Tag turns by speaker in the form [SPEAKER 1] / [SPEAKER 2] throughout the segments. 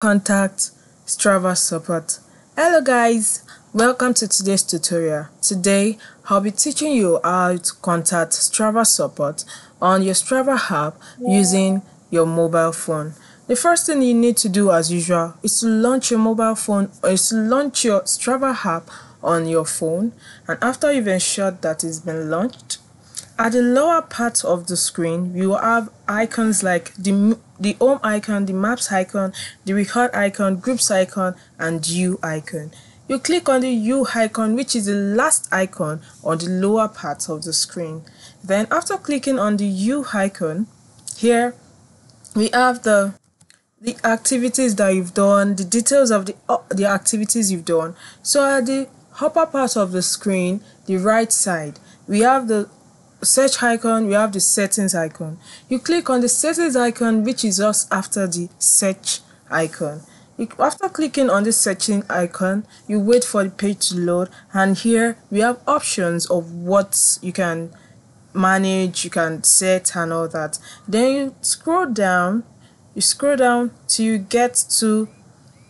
[SPEAKER 1] Contact Strava Support. Hello guys, welcome to today's tutorial. Today I'll be teaching you how to contact Strava Support on your Strava app using your mobile phone. The first thing you need to do as usual is to launch your mobile phone or is to launch your Strava app on your phone, and after you've ensured that it's been launched, at the lower part of the screen, you will have icons like the home icon, the maps icon, the record icon, groups icon, and U icon. You click on the U icon, which is the last icon on the lower part of the screen. Then after clicking on the U icon, here we have the activities that you've done, the details of the activities you've done. So at the upper part of the screen, the right side, we have the search icon, we have the settings icon. You click on the settings icon, which is just after the search icon. After clicking on the searching icon, you wait for the page to load, and here we have options of what you can manage, you can set and all that. Then you scroll down till you get to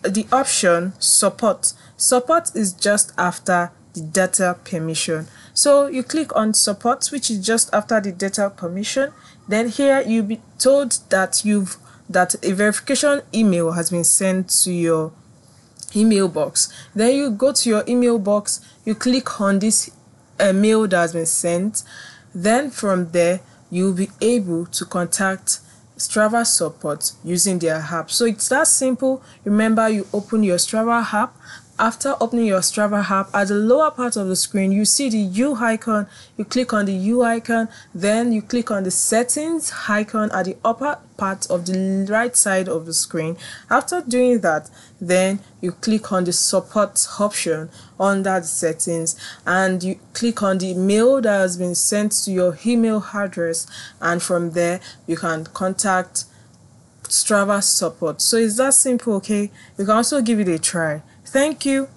[SPEAKER 1] the option support. Support is just after the data permission. So you click on support, which is just after the data permission. Then here you'll be told that a verification email has been sent to your email box. Then you go to your email box, you click on this mail that has been sent. Then from there you'll be able to contact Strava Support using their app. So it's that simple. Remember, you open your Strava app. After opening your Strava app, at the lower part of the screen, you see the U icon. You click on the U icon, then you click on the settings icon at the upper part of the right side of the screen. After doing that, then you click on the support option under the settings, and you click on the mail that has been sent to your email address, and from there you can contact Strava Support. So it's that simple, okay? You can also give it a try. Thank you.